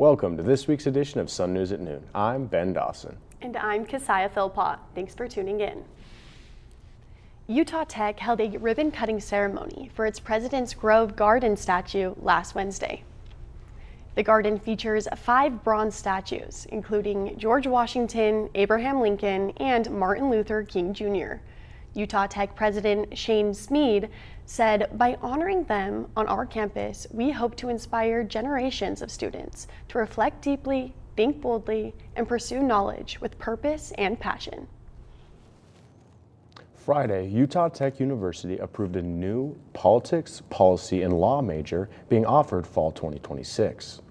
Welcome to this week's edition of Sun News at Noon. I'm Ben Dawson. And I'm Kesia Philpott. Thanks for tuning in. Utah Tech held a ribbon-cutting ceremony for its President's Grove Garden statue last Wednesday. The garden features 5 bronze statues, including George Washington, Abraham Lincoln, and Martin Luther King Jr. Utah Tech President Shane Smead said, "By honoring them on our campus, we hope to inspire generations of students to reflect deeply, think boldly, and pursue knowledge with purpose and passion." Friday, Utah Tech University approved a new politics, policy, and law major being offered fall 2026.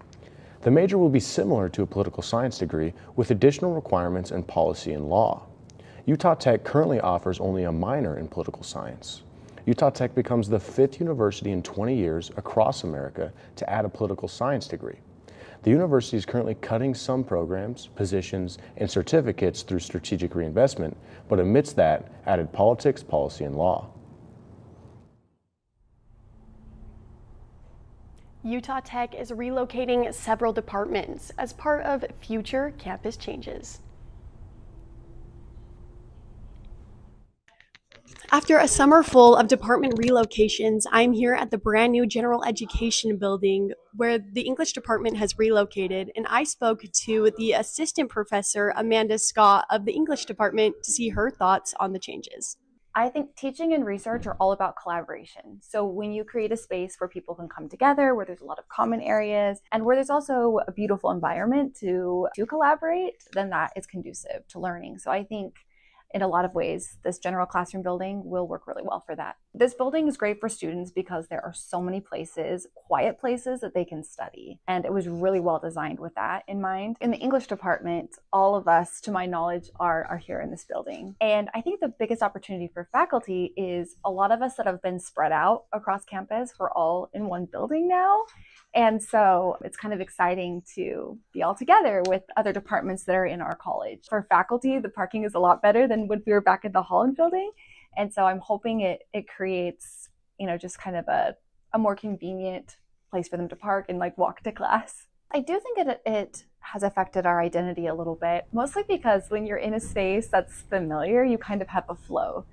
The major will be similar to a political science degree with additional requirements in policy and law. Utah Tech currently offers only a minor in political science. Utah Tech becomes the 5th university in 20 years across America to add a political science degree. The university is currently cutting some programs, positions, and certificates through strategic reinvestment, but amidst that, added politics, policy, and law. Utah Tech is relocating several departments as part of future campus changes. After a summer full of department relocations, I'm here at the brand new General Education building where the English department has relocated, and I spoke to the assistant professor, Amanda Scott, of the English department to see her thoughts on the changes. I think teaching and research are all about collaboration. So when you create a space where people can come together, where there's a lot of common areas, and where there's also a beautiful environment to collaborate, then that is conducive to learning. So I think in a lot of ways, this general classroom building will work really well for that. This building is great for students because there are so many places, quiet places that they can study. And it was really well designed with that in mind. In the English department, all of us, to my knowledge, are here in this building. And I think the biggest opportunity for faculty is a lot of us that have been spread out across campus, we're all in one building now. And so it's kind of exciting to be all together with other departments that are in our college. For faculty, the parking is a lot better than when we were back at the Holland building. And so I'm hoping it creates, just kind of a more convenient place for them to park and walk to class. I do think it has affected our identity a little bit, mostly because when you're in a space that's familiar, you kind of have a flow.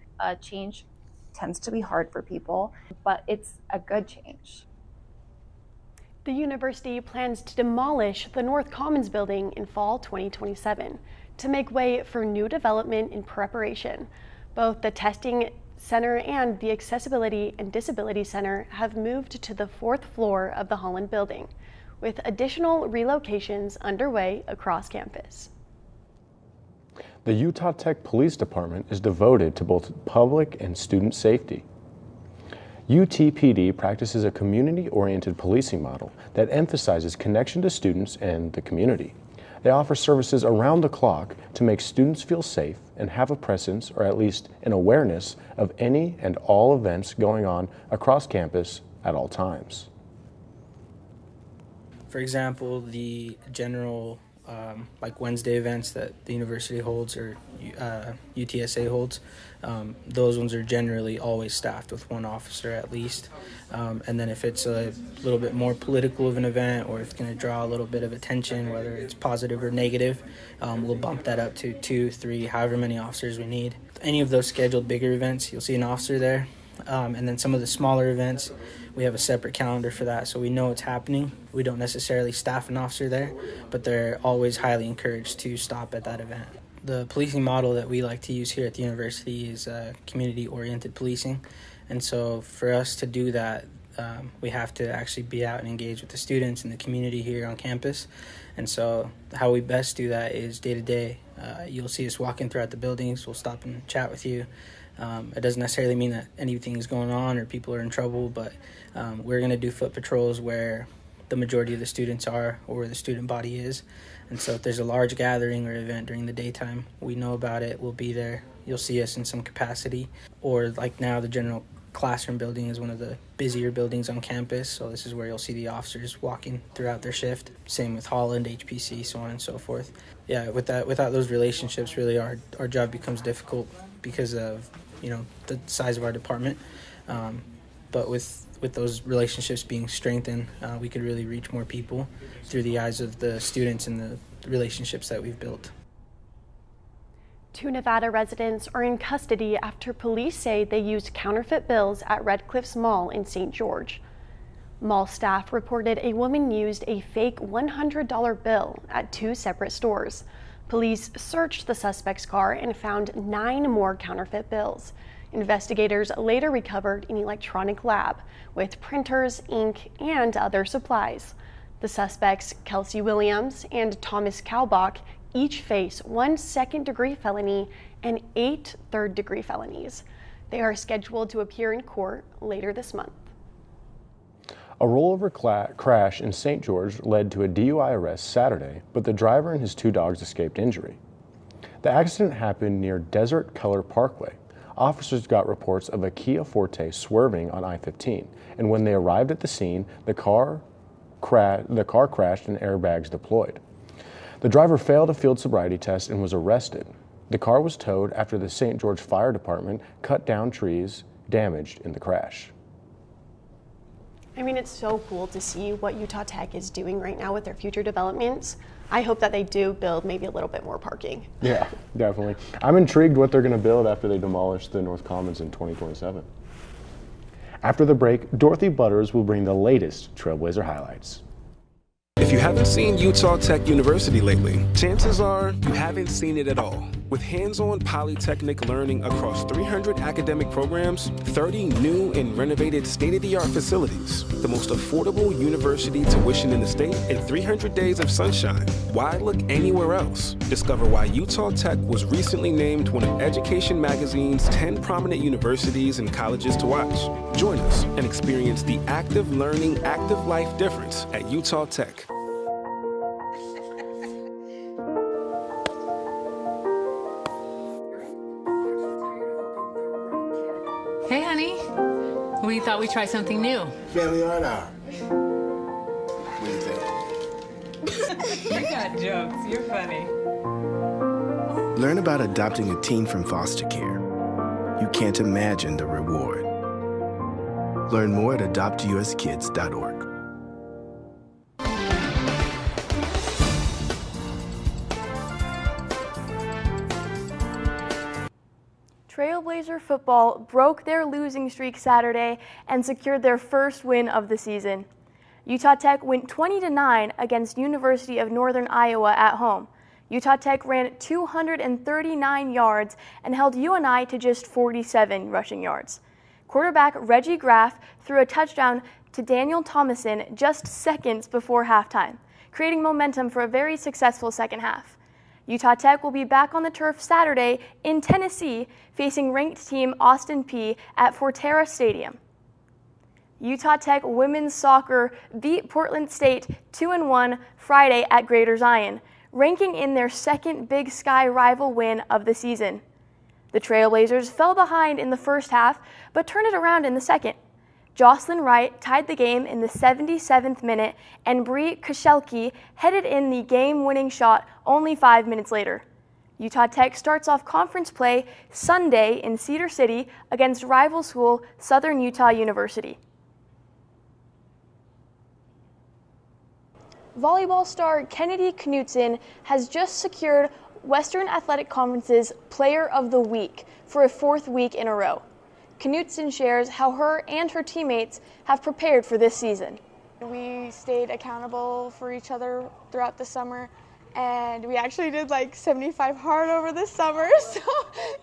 Change tends to be hard for people, but it's a good change. The university plans to demolish the North Commons building in fall 2027 to make way for new development in preparation. Both the testing center and the accessibility and disability center have moved to the 4th floor of the Holland building, with additional relocations underway across campus. The Utah Tech Police Department is devoted to both public and student safety. UTPD practices a community-oriented policing model that emphasizes connection to students and the community. They offer services around the clock to make students feel safe and have a presence, or at least an awareness, of any and all events going on across campus at all times. For example, the general Wednesday events that the university holds or UTSA holds, those ones are generally always staffed with one officer at least. And then if it's a little bit more political of an event, or if it's going to draw a little bit of attention, whether it's positive or negative, we'll bump that up to 2, 3, however many officers we need. Any of those scheduled bigger events, you'll see an officer there. And then some of the smaller events, we have a separate calendar for that, so we know it's happening. We don't necessarily staff an officer there, but they're always highly encouraged to stop at that event. The policing model that we like to use here at the university is community-oriented policing. And so for us to do that, we have to actually be out and engage with the students and the community here on campus. And so how we best do that is day-to-day. You'll see us walking throughout the buildings. We'll stop and chat with you. It doesn't necessarily mean that anything is going on or people are in trouble, but we're going to do foot patrols where the majority of the students are or where the student body is. And so if there's a large gathering or event during the daytime, we know about it, we'll be there. You'll see us in some capacity. Or like now, the general classroom building is one of the busier buildings on campus, so this is where you'll see the officers walking throughout their shift. Same with Holland, HPC, so on and so forth. Yeah, without those relationships, really our job becomes difficult because of the size of our department. but with those relationships being strengthened, we could really reach more people through the eyes of the students and the relationships that we've built. 2 Nevada residents are in custody after police say they used counterfeit bills at Red Cliffs Mall in St. George. Mall staff reported a woman used a fake $100 bill at 2 separate stores. Police searched the suspect's car and found 9 more counterfeit bills. Investigators later recovered an electronic lab with printers, ink, and other supplies. The suspects, Kelsey Williams and Thomas Kalbach, each face 1 second-degree felony and 8 third-degree felonies. They are scheduled to appear in court later this month. A rollover crash in St. George led to a DUI arrest Saturday, but the driver and his 2 dogs escaped injury. The accident happened near Desert Color Parkway. Officers got reports of a Kia Forte swerving on I-15, and when they arrived at the scene, the car crashed and airbags deployed. The driver failed a field sobriety test and was arrested. The car was towed after the St. George Fire Department cut down trees damaged in the crash. I mean, it's so cool to see what Utah Tech is doing right now with their future developments. I hope that they do build maybe a little bit more parking. Yeah, definitely. I'm intrigued what they're going to build after they demolish the North Commons in 2027. After the break, Dorothy Butters will bring the latest Trailblazer highlights. If you haven't seen Utah Tech University lately, chances are you haven't seen it at all. With hands-on polytechnic learning across 300 academic programs, 30 new and renovated state-of-the-art facilities, the most affordable university tuition in the state, and 300 days of sunshine. Why look anywhere else? Discover why Utah Tech was recently named one of Education Magazine's 10 prominent universities and colleges to watch. Join us and experience the active learning, active life difference at Utah Tech. Hey, honey. We thought we'd try something new. Family art hour. What do you think? You got jokes. You're funny. Learn about adopting a teen from foster care. You can't imagine the reward. Learn more at adoptuskids.org. Trailblazer football broke their losing streak Saturday and secured their first win of the season. Utah Tech went 20-9 against University of Northern Iowa at home. Utah Tech ran 239 yards and held UNI to just 47 rushing yards. Quarterback Reggie Graff threw a touchdown to Daniel Thomason just seconds before halftime, creating momentum for a very successful second half. Utah Tech will be back on the turf Saturday in Tennessee, facing ranked team Austin Peay at Forterra Stadium. Utah Tech women's soccer beat Portland State 2-1 Friday at Greater Zion, ranking in their second Big Sky rival win of the season. The Trailblazers fell behind in the first half, but turned it around in the second. Jocelyn Wright tied the game in the 77th minute, and Bree Koszelki headed in the game-winning shot only 5 minutes later. Utah Tech starts off conference play Sunday in Cedar City against rival school Southern Utah University. Volleyball star Kennedy Knutson has just secured Western Athletic Conference's Player of the Week for a 4th week in a row. Knutson shares how her and her teammates have prepared for this season. We stayed accountable for each other throughout the summer, and we actually did like 75 hard over the summer, so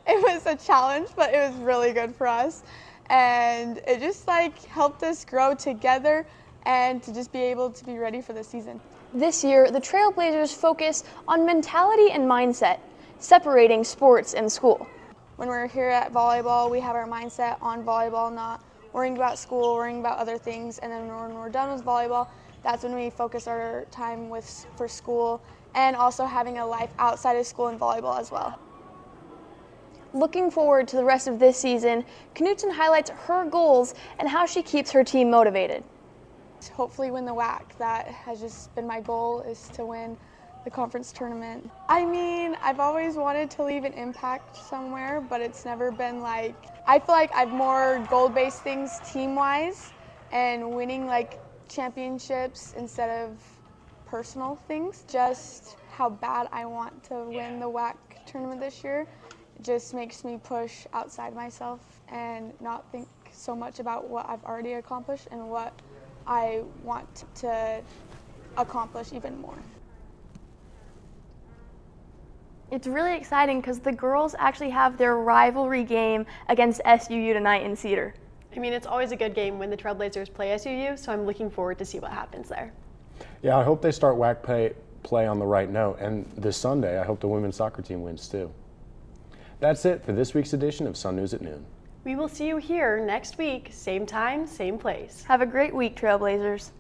it was a challenge, but it was really good for us. And it just helped us grow together and to just be able to be ready for the season. This year, the Trailblazers focus on mentality and mindset, separating sports and school. When we're here at volleyball, we have our mindset on volleyball, not worrying about school, worrying about other things. And then when we're done with volleyball, that's when we focus our time for school and also having a life outside of school and volleyball as well. Looking forward to the rest of this season, Knutson highlights her goals and how she keeps her team motivated. Hopefully win the WAC. That has just been my goal, is to win the conference tournament. I mean, I've always wanted to leave an impact somewhere, but it's never been like, I feel like I've more goal-based things team-wise and winning like championships instead of personal things. Just how bad I want to win the WAC tournament this year just makes me push outside myself and not think so much about what I've already accomplished and what I want to accomplish even more. It's really exciting because the girls actually have their rivalry game against SUU tonight in Cedar. I mean, it's always a good game when the Trailblazers play SUU, so I'm looking forward to see what happens there. Yeah, I hope they start WAC play on the right note, and this Sunday I hope the women's soccer team wins too. That's it for this week's edition of Sun News at Noon. We will see you here next week, same time, same place. Have a great week, Trailblazers.